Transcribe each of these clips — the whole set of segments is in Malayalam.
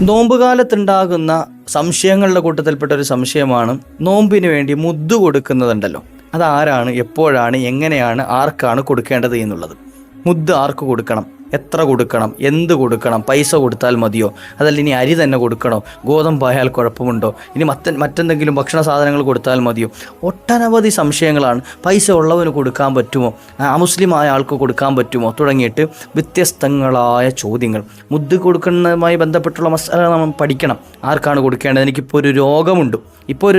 നോമ്പുകാലത്തുണ്ടാകുന്ന സംശയങ്ങളുടെ കൂട്ടത്തിൽപ്പെട്ട ഒരു സംശയമാണ് നോമ്പിന് വേണ്ടി മുദ്ദ് കൊടുക്കുന്നതുണ്ടല്ലോ. അതാരാണ്, എപ്പോഴാണ്, എങ്ങനെയാണ്, ആർക്കാണ് കൊടുക്കേണ്ടത് എന്നുള്ളത്. മുദ്ദ് ആർക്ക് കൊടുക്കണം, എത്ര കൊടുക്കണം, എന്ത് കൊടുക്കണം, പൈസ കൊടുത്താൽ മതിയോ, അതല്ല ഇനി അരി തന്നെ കൊടുക്കണോ, ഗോതമ്പായാൽ കുഴപ്പമുണ്ടോ, ഇനി മറ്റെന്തെങ്കിലും ഭക്ഷണ സാധനങ്ങൾ കൊടുത്താൽ മതിയോ? ഒട്ടനവധി സംശയങ്ങളാണ്. പൈസ ഉള്ളവന് കൊടുക്കാൻ പറ്റുമോ, അമുസ്ലിമായ ആൾക്ക് കൊടുക്കാൻ പറ്റുമോ, തുടങ്ങിയിട്ട് വ്യത്യസ്തങ്ങളായ ചോദ്യങ്ങൾ. മുദ്ദ് കൊടുക്കുന്നതുമായി ബന്ധപ്പെട്ടുള്ള മസാല നമ്മൾ പഠിക്കണം. ആർക്കാണ് കൊടുക്കേണ്ടത്? എനിക്കിപ്പോൾ ഒരു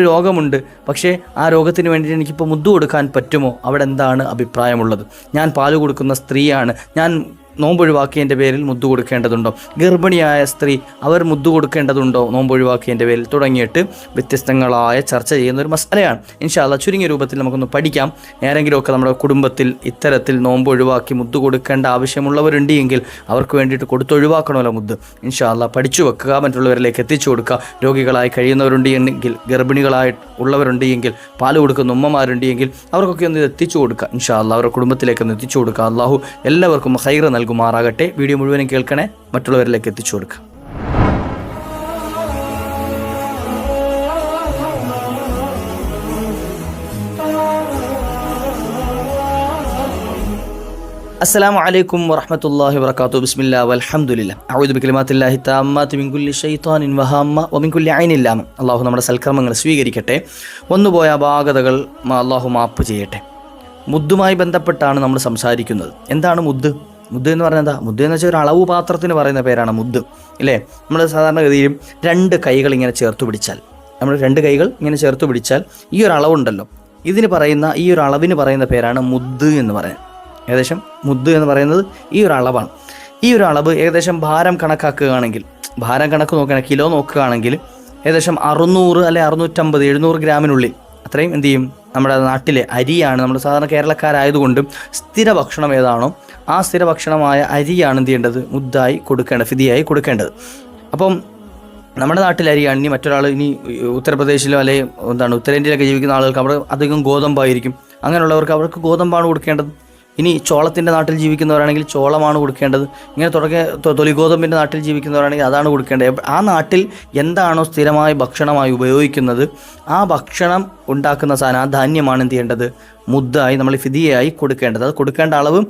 രോഗമുണ്ട്, പക്ഷേ ആ രോഗത്തിന് വേണ്ടിയിട്ട് എനിക്കിപ്പോൾ മുദ്ദ് കൊടുക്കാൻ പറ്റുമോ? അവിടെ എന്താണ് അഭിപ്രായമുള്ളത്? ഞാൻ പാല് കൊടുക്കുന്ന സ്ത്രീയാണ്, ഞാൻ നോമ്പൊഴിവാക്കിയതിൻ്റെ പേരിൽ മുദ്ദ് കൊടുക്കേണ്ടതുണ്ടോ? ഗർഭിണിയായ സ്ത്രീ, അവർ മുദ്ദ് കൊടുക്കേണ്ടതുണ്ടോ നോമ്പൊഴിവാക്കിയതിൻ്റെ പേരിൽ? തുടങ്ങിയിട്ട് വ്യത്യസ്തങ്ങളായ ചർച്ച ചെയ്യുന്ന ഒരു മസലയാണ്. ഇൻഷാ അല്ലാഹ് ചുരുങ്ങിയ രൂപത്തിൽ നമുക്കൊന്ന് പഠിക്കാം. ആരെങ്കിലുമൊക്കെ നമ്മുടെ കുടുംബത്തിൽ ഇത്തരത്തിൽ നോമ്പൊഴിവാക്കി മുദ്ദ് കൊടുക്കേണ്ട ആവശ്യമുള്ളവരുണ്ട് എങ്കിൽ അവർക്ക് വേണ്ടിയിട്ട് കൊടുത്തൊഴിവാക്കണമല്ലോ മുദ്ദ്. ഇൻഷാ അല്ലാഹ് പഠിച്ചു വെക്കുക, മറ്റുള്ളവരിലേക്ക് എത്തിച്ചു കൊടുക്കുക. രോഗികളായി കഴിയുന്നവരുണ്ട് എങ്കിൽ, ഗർഭിണികളായി ഉള്ളവരുണ്ട് എങ്കിൽ, പാല് കൊടുക്കുന്ന ഉമ്മമാരുണ്ട് എങ്കിൽ അവർക്കൊക്കെ ഒന്ന് എത്തിച്ചു കൊടുക്കുക. ഇൻഷാ അല്ലാഹ് അവരുടെ കുടുംബത്തിലേക്ക് ഒന്ന് എത്തിച്ചു കൊടുക്കുക. അള്ളാഹു എല്ലാവർക്കും ഖൈർ നൽകുമാറാകട്ടെ. വീഡിയോ മുഴുവനും കേൾക്കണേ, മറ്റുള്ളവരിലേക്ക് എത്തിച്ചു കൊടുക്കുക. അസ്സലാമു അലൈക്കും വറഹ്മത്തുള്ളാഹി വബറകാതുഹു. ബിസ്മില്ലാഹി വൽഹംദുലില്ലാഹ്. അഊദു ബികലിമാത്തില്ലാഹി തമ്മാത്തി മിൻ കുല്ലി ശൈത്വാനിൻ വഹമ്മ വമിൻ കുല്ലി ഐനിൻ ലാമ. അല്ലാഹു നമ്മുടെ സൽക്കർമ്മങ്ങൾ സ്വീകരിക്കട്ടെ. വന്നുപോയ അപാകതകൾ അല്ലാഹു മാപ്പ് ചെയ്യട്ടെ. മുദ്ദുമായി ബന്ധപ്പെട്ടാണ് നമ്മൾ സംസാരിക്കുന്നത്. എന്താണ് മുദ്ദ്? മുദ്ദ് എന്ന് പറഞ്ഞാൽ എന്താ? മുദ്ദ് എന്ന് വെച്ചാൽ ഒരു അളവ് പാത്രത്തിന് പറയുന്ന പേരാണ് മുദ്ദ്, ഇല്ലേ? നമ്മൾ സാധാരണഗതിയിൽ രണ്ട് കൈകൾ ഇങ്ങനെ ചേർത്ത് പിടിച്ചാൽ, ഈ ഒരു അളവുണ്ടല്ലോ, ഈ ഒരു അളവിന് പറയുന്ന പേരാണ് മുദ്ദ് എന്ന് പറയുന്നത്. ഏകദേശം മുദ്ദ് എന്ന് പറയുന്നത് ഈ ഒരു അളവാണ്. ഈ ഒരു അളവ് ഏകദേശം ഭാരം കണക്കാക്കുകയാണെങ്കിൽ, കിലോ നോക്കുകയാണെങ്കിൽ ഏകദേശം 600 അല്ലെ 650 700 ഗ്രാമിനുള്ളിൽ അത്രയും എന്ത് ചെയ്യും? നമ്മുടെ നാട്ടിലെ അരിയാണ്. നമ്മൾ സാധാരണ കേരളക്കാരായതുകൊണ്ട് സ്ഥിര ഭക്ഷണം ഏതാണോ ആ സ്ഥിര ഭക്ഷണമായ അരിയാണ് എന്ത് ചെയ്യേണ്ടത്? മുദ്ദായി കൊടുക്കേണ്ടത്, ഫിദിയായി കൊടുക്കേണ്ടത്. അപ്പം നമ്മുടെ നാട്ടിലെ അരിയാണ്. ഇനി മറ്റൊരാൾ, ഇനി ഉത്തർപ്രദേശിലോ അല്ലെങ്കിൽ ഉത്തരേന്ത്യയിലൊക്കെ ജീവിക്കുന്ന ആളുകൾക്ക് അവിടെ അധികം ഗോതമ്പായിരിക്കും. അങ്ങനെയുള്ളവർക്ക് അവർക്ക് ഗോതമ്പാണ് കൊടുക്കേണ്ടത്. ഇനി ചോളത്തിൻ്റെ നാട്ടിൽ ജീവിക്കുന്നവരാണെങ്കിൽ ചോളമാണ് കൊടുക്കേണ്ടത്. ഇങ്ങനെ തൊലിഗോതമ്പിൻ്റെ നാട്ടിൽ ജീവിക്കുന്നവരാണെങ്കിൽ അതാണ് കൊടുക്കേണ്ടത്. ആ നാട്ടിൽ എന്താണോ സ്ഥിരമായി ഭക്ഷണമായി ഉപയോഗിക്കുന്നത് ആ ഭക്ഷണം ഉണ്ടാക്കുന്ന സാധനം, ആ ധാന്യമാണ് എന്ത് ചെയ്യേണ്ടത്? മുദ്ദായി നമ്മൾ ഫിദിയായി കൊടുക്കേണ്ടത്. അത് കൊടുക്കേണ്ട അളവ്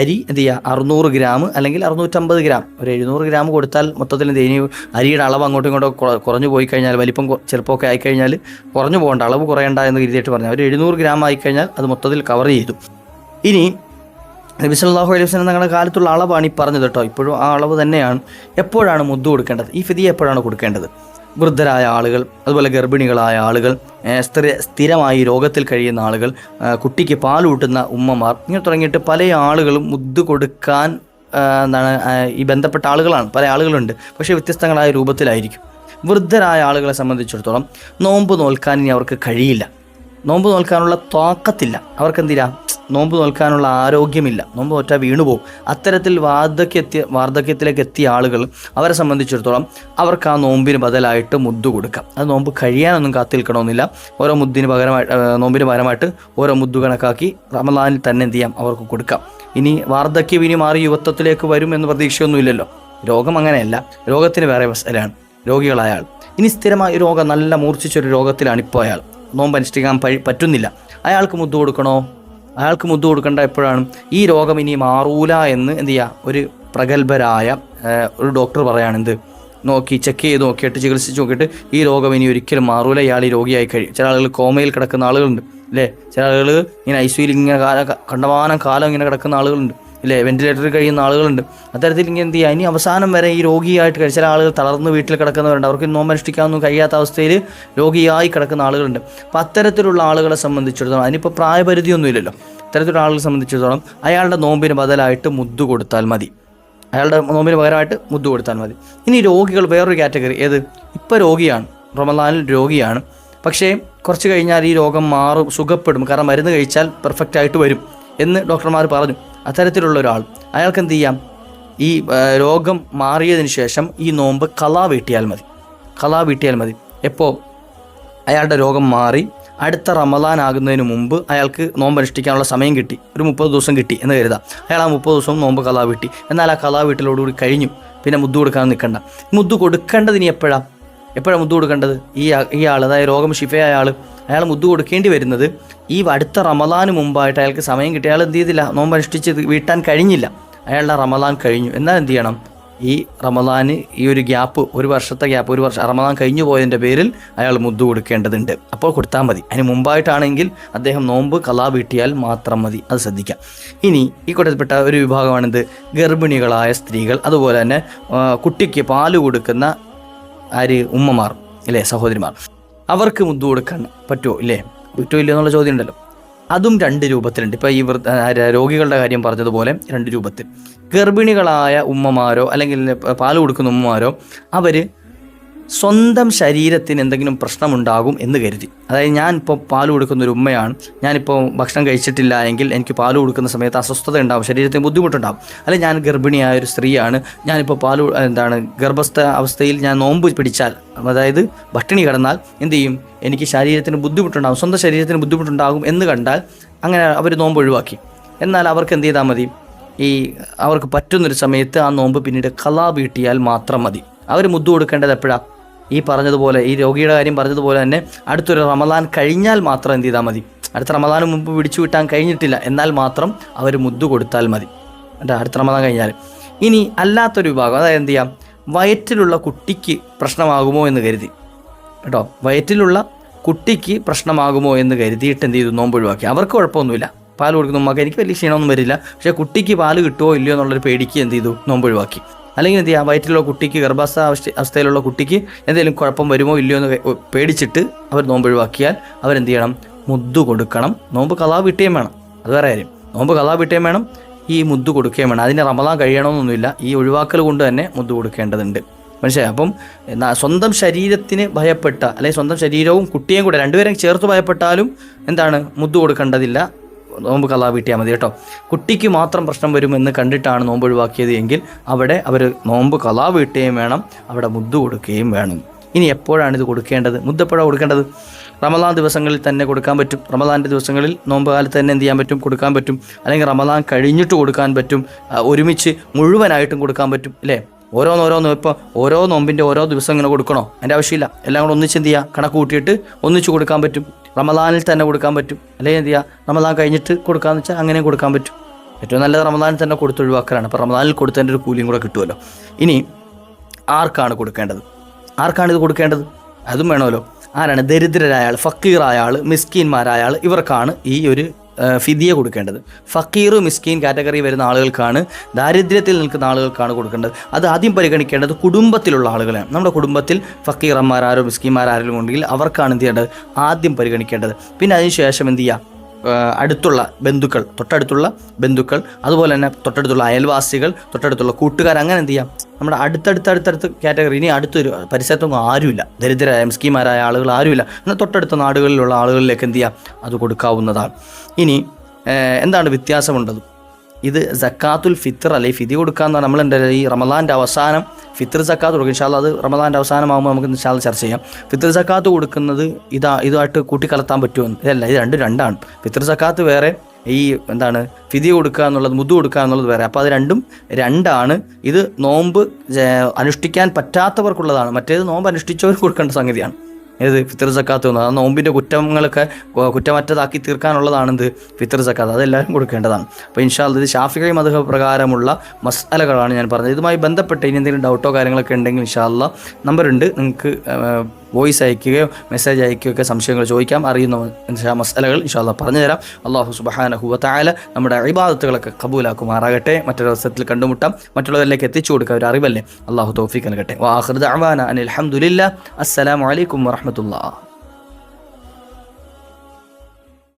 അരി എന്ത് ചെയ്യുക? 600 ഗ്രാം അല്ലെങ്കിൽ 650 ഗ്രാം. ഒരു 700 ഗ്രാം കൊടുത്താൽ മൊത്തത്തിൽ എന്ത് ചെയ്യും? അരിയുടെ അളവ് അങ്ങോട്ടും ഇങ്ങോട്ടും കുറഞ്ഞു പോയി കഴിഞ്ഞാൽ, വലിപ്പം ചെറുപ്പമൊക്കെ ആയിക്കഴിഞ്ഞാൽ കുറഞ്ഞു പോകേണ്ട, അളവ് കുറയേണ്ട എന്ന് കരുതിയിട്ട് പറഞ്ഞാൽ ഒരു 700 ഗ്രാം ആയിക്കഴിഞ്ഞാൽ അത് മൊത്തത്തിൽ കവർ ചെയ്തു. ഇനി നബി സല്ലല്ലാഹു അലൈഹി വസല്ലം തങ്ങളുടെ കാലത്തുള്ള അളവാണ് ഈ പറഞ്ഞത് കേട്ടോ. ഇപ്പോഴും ആ അളവ് തന്നെയാണ്. എപ്പോഴാണ് മുദ്ദ് കൊടുക്കേണ്ടത്? ഈ ഫിദിയ എപ്പോഴാണ് കൊടുക്കേണ്ടത്? വൃദ്ധരായ ആളുകൾ, അതുപോലെ ഗർഭിണികളായ ആളുകൾ, സ്ഥിരമായി രോഗത്തിൽ കഴിയുന്ന ആളുകൾ, കുട്ടിക്ക് പാലൂട്ടുന്ന ഉമ്മമാർ, ഇങ്ങനെ തുടങ്ങിയിട്ട് പല ആളുകളും മുദ്ദ് കൊടുക്കാൻ ഈ ബന്ധപ്പെട്ട ആളുകളാണ്. പല ആളുകളുണ്ട്, പക്ഷേ വ്യത്യസ്തങ്ങളായ രൂപത്തിലായിരിക്കും. വൃദ്ധരായ ആളുകളെ സംബന്ധിച്ചിടത്തോളം നോമ്പ് നോൽക്കാൻ ഇനി അവർക്ക് കഴിയില്ല. നോമ്പ് നോൽക്കാനുള്ള ത്വാക്കത്തില്ല. അവർക്കെന്തില്ല? നോമ്പ് നോൽക്കാനുള്ള ആരോഗ്യമില്ല. നോമ്പ് നോറ്റാൽ വീണുപോകും. അത്തരത്തിൽ വാർദ്ധക്യത്തിലേക്ക് എത്തിയ ആളുകൾ, അവരെ സംബന്ധിച്ചിടത്തോളം അവർക്ക് ആ നോമ്പിന് ബദലായിട്ട് മുദ്ദ് കൊടുക്കാം. അത് നോമ്പ് കഴിയാനൊന്നും കാത്തിരിക്കണമെന്നില്ല. ഓരോ നോമ്പിന് പകരമായിട്ട് ഓരോ മുദ്ദ് കണക്കാക്കി റമളാനിൽ തന്നെ എന്ത് ചെയ്യാം? അവർക്ക് കൊടുക്കാം. ഇനി വാർദ്ധക്യം ഇനി മാറി യുവത്വത്തിലേക്ക് വരും എന്ന് പ്രതീക്ഷയൊന്നുമില്ലല്ലോ. രോഗം അങ്ങനെയല്ല, രോഗത്തിന് വേറെ മസലയാണ്. രോഗികളായ ആൾ, ഇനി സ്ഥിരമായ രോഗം, നല്ല മൂർച്ഛിച്ചൊരു രോഗത്തിലാണ് ഇപ്പോൾ അയാൾ, നോമ്പ് അനുഷ്ഠിക്കാൻ പറ്റുന്നില്ല. അയാൾക്ക് മുദ്ദ് കൊടുക്കണോ? അയാൾക്ക് മുദ്ദ് കൊടുക്കേണ്ട എപ്പോഴാണ്? ഈ രോഗം ഇനി മാറൂല എന്ന് എന്ത് ചെയ്യുക? ഒരു പ്രഗത്ഭരായ ഒരു ഡോക്ടർ പറയാണ്, ചെക്ക് ചെയ്ത് നോക്കിയിട്ട്, ചികിത്സിച്ച് നോക്കിയിട്ട് ഈ രോഗം ഇനി ഒരിക്കലും മാറൂല, ഇയാൾ ഈ രോഗിയായി കഴിയും. ചില ആളുകൾ കോമയിൽ കിടക്കുന്ന ആളുകളുണ്ട്, അല്ലേ? ചില ആളുകൾ ഇങ്ങനെ ഐസിയുയിൽ ഇങ്ങനെ കണ്ടമാനം കാലം ഇങ്ങനെ കിടക്കുന്ന ആളുകളുണ്ട്, ഇല്ലേ? വെന്റിലേറ്ററിൽ കഴിയുന്ന ആളുകളുണ്ട്. അത്തരത്തിൽ ഇങ്ങനെ എന്ത് ചെയ്യുക? ഇനി അവസാനം വരെ ഈ രോഗിയായിട്ട് ചില ആളുകൾ തളർന്ന് വീട്ടിൽ കിടക്കുന്നവരുണ്ട്. അവർക്ക് നോമ്പ് അനുഷ്ഠിക്കാനൊന്നും കഴിയാത്ത അവസ്ഥയിൽ രോഗിയായി കിടക്കുന്ന ആളുകളുണ്ട്. അപ്പോൾ അത്തരത്തിലുള്ള ആളുകളെ സംബന്ധിച്ചിടത്തോളം, അതിനിപ്പോൾ പ്രായപരിധിയൊന്നുമില്ലല്ലോ. അത്തരത്തിലുള്ള ആളുകളെ സംബന്ധിച്ചിടത്തോളം അയാളുടെ നോമ്പിന് ബദലായിട്ട് മുദ്ദ് കൊടുത്താൽ മതി. ഇനി രോഗികൾ വേറൊരു കാറ്റഗറി. ഏത്? ഇപ്പോൾ രോഗിയാണ്, റമളാനിൽ രോഗിയാണ്, പക്ഷേ കുറച്ച് കഴിഞ്ഞാൽ ഈ രോഗം മാറും, സുഖപ്പെടും, കാരണം മരുന്ന് കഴിച്ചാൽ പെർഫെക്റ്റ് ആയിട്ട് വരും എന്ന് ഡോക്ടർമാർ പറഞ്ഞു. അത്തരത്തിലുള്ള ഒരാൾ, അയാൾക്ക് എന്ത് ചെയ്യാം? ഈ രോഗം മാറിയതിന് ശേഷം ഈ നോമ്പ് ഖളാ വീട്ടിയാൽ മതി. എപ്പോൾ? അയാളുടെ രോഗം മാറി അടുത്ത റമളാൻ ആകുന്നതിന് മുമ്പ് അയാൾക്ക് നോമ്പ് അനുഷ്ഠിക്കാനുള്ള സമയം കിട്ടി, ഒരു 30 ദിവസം കിട്ടി എന്ന് കരുതാം. അയാൾ ആ 30 ദിവസവും നോമ്പ് ഖളാ വീട്ടി. എന്നാൽ ആ ഖളാ വീട്ടിലോടുകൂടി കഴിഞ്ഞു. പിന്നെ മുദ്ദ് കൊടുക്കാൻ നിൽക്കണ്ട. മുദ്ദ് കൊടുക്കേണ്ടത് ഇനി എപ്പോഴാണ് മുദ്ദ് കൊടുക്കേണ്ടത്? ഈ ആൾ, അതായത് രോഗം ശിഫയായ അയാൾ മുദ്ദ് കൊടുക്കേണ്ടി വരുന്നത് ഈ അടുത്ത റമദാന് മുമ്പായിട്ട് അയാൾക്ക് സമയം കിട്ടി. അയാൾ എന്ത് ചെയ്തില്ല, നോമ്പ് അനുഷ്ഠിച്ച് വീട്ടാൻ കഴിഞ്ഞില്ല, അയാളുടെ റമദാൻ കഴിഞ്ഞു. എന്നാൽ എന്ത് ചെയ്യണം, ഈ റമദാന് ഈ ഒരു ഗ്യാപ്പ്, ഒരു വർഷത്തെ ഗ്യാപ്പ്, ഒരു വർഷം റമദാൻ കഴിഞ്ഞു പോയതിൻ്റെ പേരിൽ അയാൾ മുദ്ദ് കൊടുക്കേണ്ടതുണ്ട്. അപ്പോൾ കൊടുത്താൽ മതി. അതിന് മുമ്പായിട്ടാണെങ്കിൽ അദ്ദേഹം നോമ്പ് ഖളാ വീട്ടിയാൽ മാത്രം മതി. അത് ശ്രദ്ധിക്കാം. ഇനി ഈ കൂട്ടത്തിൽപ്പെട്ട ഒരു വിഭാഗമാണിത് ഗർഭിണികളായ സ്ത്രീകൾ, അതുപോലെ തന്നെ കുട്ടിക്ക് പാല് കൊടുക്കുന്ന ഉമ്മമാർ ഇല്ലേ, സഹോദരിമാർ, അവർക്ക് മുദ്ദ് കൊടുക്കാൻ പറ്റുമോ ഇല്ലേ, പറ്റുമോ ഇല്ലയോ എന്നുള്ള ചോദ്യം ഉണ്ടല്ലോ. അതും 2 രൂപത്തിലുണ്ട്. ഇപ്പോൾ ഈ രോഗികളുടെ കാര്യം പറഞ്ഞതുപോലെ 2 രൂപത്തിൽ. ഗർഭിണികളായ ഉമ്മമാരോ അല്ലെങ്കിൽ പാല് കൊടുക്കുന്ന ഉമ്മമാരോ അവർ സ്വന്തം ശരീരത്തിന് എന്തെങ്കിലും പ്രശ്നമുണ്ടാകും എന്ന് കരുതി, അതായത് ഞാനിപ്പോൾ പാല് കൊടുക്കുന്ന ഒരു ഉമ്മയാണ്, ഞാനിപ്പോൾ ഭക്ഷണം കഴിച്ചിട്ടില്ല എങ്കിൽ എനിക്ക് പാല് കൊടുക്കുന്ന സമയത്ത് അസ്വസ്ഥത ഉണ്ടാകും, ശരീരത്തിന് ബുദ്ധിമുട്ടുണ്ടാകും. അല്ലെങ്കിൽ ഞാൻ ഗർഭിണിയായ ഒരു സ്ത്രീയാണ്, ഞാനിപ്പോൾ ഗർഭസ്ഥ അവസ്ഥയിൽ ഞാൻ നോമ്പ് പിടിച്ചാൽ, അതായത് പട്ടിണി കിടന്നാൽ എന്ത് ചെയ്യും, എനിക്ക് ശരീരത്തിന് ബുദ്ധിമുട്ടുണ്ടാകും, സ്വന്തം ശരീരത്തിന് ബുദ്ധിമുട്ടുണ്ടാകും എന്ന് കണ്ടാൽ അങ്ങനെ അവർ നോമ്പ് ഒഴിവാക്കി. എന്നാൽ അവർക്ക് എന്ത് ചെയ്താൽ മതി, അവർക്ക് പറ്റുന്നൊരു സമയത്ത് ആ നോമ്പ് പിന്നീട് ഖളാ വീട്ടിയാൽ മാത്രം മതി. അവർ മുദ്ദ് കൊടുക്കേണ്ടത് എപ്പോഴാണ്? ഈ പറഞ്ഞതുപോലെ, ഈ രോഗിയുടെ കാര്യം പറഞ്ഞതുപോലെ തന്നെ അടുത്തൊരു റമദാൻ കഴിഞ്ഞാൽ മാത്രം എന്ത് ചെയ്താൽ മതി, അടുത്ത റമദാന് മുമ്പ് പിടിച്ചു വിട്ടാൻ കഴിഞ്ഞിട്ടില്ല എന്നാൽ മാത്രം അവർ മുദ്ദ് കൊടുത്താൽ മതി, അടുത്ത റമദാൻ കഴിഞ്ഞാൽ. ഇനി അല്ലാത്തൊരു വിഭാഗം, അതായത് എന്ത് ചെയ്യാം, വയറ്റിലുള്ള കുട്ടിക്ക് പ്രശ്നമാകുമോ എന്ന് കരുതി കേട്ടോ, വയറ്റിലുള്ള കുട്ടിക്ക് പ്രശ്നമാകുമോ എന്ന് കരുതിയിട്ട് എന്ത് ചെയ്തു, നോമ്പ് ഒഴിവാക്കി. അവർക്ക് കുഴപ്പമൊന്നുമില്ല, പാല് കൊടുക്കുന്ന ഉമ്മക്ക് എനിക്ക് വലിയ ക്ഷീണമൊന്നും വരില്ല, പക്ഷേ കുട്ടിക്ക് പാല് കിട്ടുമോ ഇല്ലയോ എന്നുള്ളൊരു പേടിക്ക് എന്ത് ചെയ്തു, നോമ്പ് ഒഴിവാക്കി. അല്ലെങ്കിൽ എന്ത് ചെയ്യാം, വയറ്റിലുള്ള കുട്ടിക്ക്, ഗർഭാസ്ഥ അവസ്ഥയിലുള്ള കുട്ടിക്ക് എന്തെങ്കിലും കുഴപ്പം വരുമോ ഇല്ലയോ എന്ന് പേടിച്ചിട്ട് അവർ നോമ്പ് ഒഴിവാക്കിയാൽ അവരെന്ത് ചെയ്യണം, മുദ്ദ് കൊടുക്കണം. നോമ്പ് ഖളാ വീട്ടുകയും വേണം, അത് വേറെ കാര്യം. നോമ്പ് ഖളാ വീട്ടുകയും വേണം, ഈ മുദ്ദ് കൊടുക്കുകയും വേണം. അതിന് റമദാൻ കഴിയണമെന്നൊന്നുമില്ല, ഈ ഒഴിവാക്കൽ കൊണ്ട് തന്നെ മുദ്ദ് കൊടുക്കേണ്ടതുണ്ട്. മനസ്സിലായി? അപ്പം സ്വന്തം ശരീരത്തിന് ഭയപ്പെട്ട, അല്ലെങ്കിൽ സ്വന്തം ശരീരവും കുട്ടിയും കൂടെ രണ്ടുപേരും ചേർത്ത് ഭയപ്പെട്ടാലും എന്താണ്, മുദ്ദ് കൊടുക്കേണ്ടതില്ല, നോമ്പ് ഖളാ വീട്ടിയാൽ മതി കേട്ടോ. കുട്ടിക്ക് മാത്രം പ്രശ്നം വരുമെന്ന് കണ്ടിട്ടാണ് നോമ്പ് ഒഴിവാക്കിയത് എങ്കിൽ അവിടെ അവർ നോമ്പ് ഖളാ വീട്ടുകയും വേണം, അവിടെ മുദ്ദ് കൊടുക്കുകയും വേണം. ഇനി എപ്പോഴാണ് ഇത് കൊടുക്കേണ്ടത്? മുദ്ദ് എപ്പോഴാണ് കൊടുക്കേണ്ടത്? റമദാൻ ദിവസങ്ങളിൽ തന്നെ കൊടുക്കാൻ പറ്റും. റമദാൻ്റെ ദിവസങ്ങളിൽ നോമ്പ് കാലത്ത് തന്നെ എന്ത് ചെയ്യാൻ പറ്റും, കൊടുക്കാൻ പറ്റും. അല്ലെങ്കിൽ റമദാൻ കഴിഞ്ഞിട്ട് കൊടുക്കാൻ പറ്റും, ഒരുമിച്ച് മുഴുവനായിട്ടും കൊടുക്കാൻ പറ്റും അല്ലേ. ഓരോന്നോരോന്ന്, ഇപ്പോൾ ഓരോ നോമ്പിൻ്റെ ഓരോ ദിവസം ഇങ്ങനെ കൊടുക്കണോ, അതിൻ്റെ ആവശ്യമില്ല. എല്ലാം കൂടെ ഒന്നിച്ച് എന്ത് ചെയ്യുക, കണക്ക് കൂട്ടിയിട്ട് ഒന്നിച്ച് കൊടുക്കാൻ പറ്റും. റമദാനിൽ തന്നെ കൊടുക്കാൻ പറ്റും, അല്ലെങ്കിൽ എന്ത് ചെയ്യുക, റമദാൻ കഴിഞ്ഞിട്ട് കൊടുക്കാമെന്ന് വെച്ചാൽ അങ്ങനെയും കൊടുക്കാൻ പറ്റും. ഏറ്റവും നല്ലത് റമദാനിൽ തന്നെ കൊടുത്തൊഴിവാക്കലാണ്. അപ്പോൾ റമദാനിൽ കൊടുത്തതിൻ്റെ ഒരു കൂലിയും കൂടെ കിട്ടുമല്ലോ. ഇനി ആർക്കാണ് കൊടുക്കേണ്ടത്, ആർക്കാണ് ഇത് കൊടുക്കേണ്ടത്? അതും വേണമല്ലോ. ആരാണ്? ദരിദ്രരായ ആൾ, ഫക്കീറായ ആൾ, മിസ്കീന്മാരായ ആൾ, ഇവർക്കാണ് ഈ ഒരു ഫിദിയ കൊടുക്കേണ്ടത്. ഫക്കീർ, മിസ്കീൻ കാറ്റഗറി വരുന്ന ആളുകൾക്കാണ്, ദാരിദ്ര്യത്തിൽ നിൽക്കുന്ന ആളുകൾക്കാണ് കൊടുക്കേണ്ടത്. അത് ആദ്യം പരിഗണിക്കേണ്ടത് കുടുംബത്തിലുള്ള ആളുകളെയാണ്. നമ്മുടെ കുടുംബത്തിൽ ഫക്കീറന്മാരാരോ മിസ്കീന്മാരാരെങ്കിലും ഉണ്ടെങ്കിൽ അവർക്കാണ് എന്ത് ചെയ്യേണ്ടത്, ആദ്യം പരിഗണിക്കേണ്ടത്. പിന്നെ അതിനുശേഷം എന്ത് ചെയ്യുക, അടുത്തുള്ള ബന്ധുക്കൾ, തൊട്ടടുത്തുള്ള ബന്ധുക്കൾ, അതുപോലെ തന്നെ തൊട്ടടുത്തുള്ള അയൽവാസികൾ, തൊട്ടടുത്തുള്ള കൂട്ടുകാർ, അങ്ങനെ എന്ത് ചെയ്യാം, നമ്മുടെ അടുത്തടുത്ത് കാറ്റഗറി. ഇനി അടുത്തൊരു പരിസരത്തൊന്നും ആരുമില്ല, ദരിദ്രരായ മിസ്കീന്മാരായ ആളുകൾ ആരുമില്ല, എന്നാൽ തൊട്ടടുത്ത നാടുകളിലുള്ള ആളുകളിലേക്ക് എന്ത് ചെയ്യാം, അത് കൊടുക്കാവുന്നതാണ്. ഇനി എന്താണ് വ്യത്യാസമുണ്ടത്? ഇത് സക്കാത്തുൽ ഫിത്ർ അല്ലെങ്കിൽ ഫിദി കൊടുക്കാമെന്നാണ്. നമ്മളെന്താ ഈ റമദാൻ്റെ അവസാനം ഫിത്ർ സക്കാത്ത് കൊടുക്കും. ഇൻഷാ അല്ലാഹ് അത് റമദാൻ്റെ അവസാനമാകുമ്പോൾ നമുക്ക് ഇൻഷാ അല്ലാഹ് ചർച്ച ചെയ്യാം. ഫിത്ർ സക്കാത്ത് കൊടുക്കുന്നത് ഇതുമായിട്ട് കൂട്ടിക്കലർത്താൻ പറ്റുമോ? ഇതല്ല, ഇത് രണ്ടാണ്. ഫിത്ർ സക്കാത്ത് വേറെ, ഈ ഫിദി കൊടുക്കുക എന്നുള്ളത്, മുദ്ദ് കൊടുക്കുക എന്നുള്ളത് വേറെ. അപ്പോൾ അത് രണ്ടാണ്. ഇത് നോമ്പ് അനുഷ്ഠിക്കാൻ പറ്റാത്തവർക്കുള്ളതാണ്, മറ്റേത് നോമ്പ് അനുഷ്ഠിച്ചവർക്ക് കൊടുക്കേണ്ട സംഗതിയാണ്. ഏത് ഫിത്ർ സക്കാത്ത് വന്നത്, ആ നോമ്പിൻ്റെ കുറ്റങ്ങളൊക്കെ കുറ്റമറ്റതാക്കി തീർക്കാനുള്ളതാണെന്ത് ഫിത്ർ സക്കാത്ത്, അതെല്ലാവരും കൊടുക്കേണ്ടതാണ്. അപ്പോൾ ഇൻഷാ അല്ലാഹ് ഇത് ശാഫിഈ മദ്ഹബ് പ്രകാരമുള്ള മസ്അലകളാണ് ഞാൻ പറഞ്ഞത്. ഇതുമായി ബന്ധപ്പെട്ട് ഇനി എന്തെങ്കിലും ഡൗട്ടോ കാര്യങ്ങളൊക്കെ ഉണ്ടെങ്കിൽ ഇൻഷാ അല്ലാഹ് നമ്പറുണ്ട്, നിങ്ങൾക്ക് വോയിസ് അയക്കുകയോ മെസ്സേജ് അയക്കുകയോ ഒക്കെ സംശയങ്ങൾ ചോദിക്കാം. അറിയുന്ന മസ്അലകൾ ഇൻഷാ അല്ലാഹ് പറഞ്ഞു തരാം. അല്ലാഹു സുബ്ഹാനഹു വ തആല നമ്മുടെ ഇബാദത്തുകളൊക്കെ കബൂലാക്കുമാറാകട്ടെ. മറ്റൊരു അവസരത്തിൽ കണ്ടുമുട്ടാം. മറ്റുള്ളവരിലേക്ക് എത്തിച്ചു കൊടുക്കുക, ഒരു അറിവല്ലേ. അല്ലാഹു തൗഫീഖ് നൽകട്ടെ. വ ആഖിറു ദഅവാന അനിൽ ഹംദുലില്ലാഹ്. അസ്സലാമു അലൈക്കും വറഹ്മത്തുള്ളാഹി.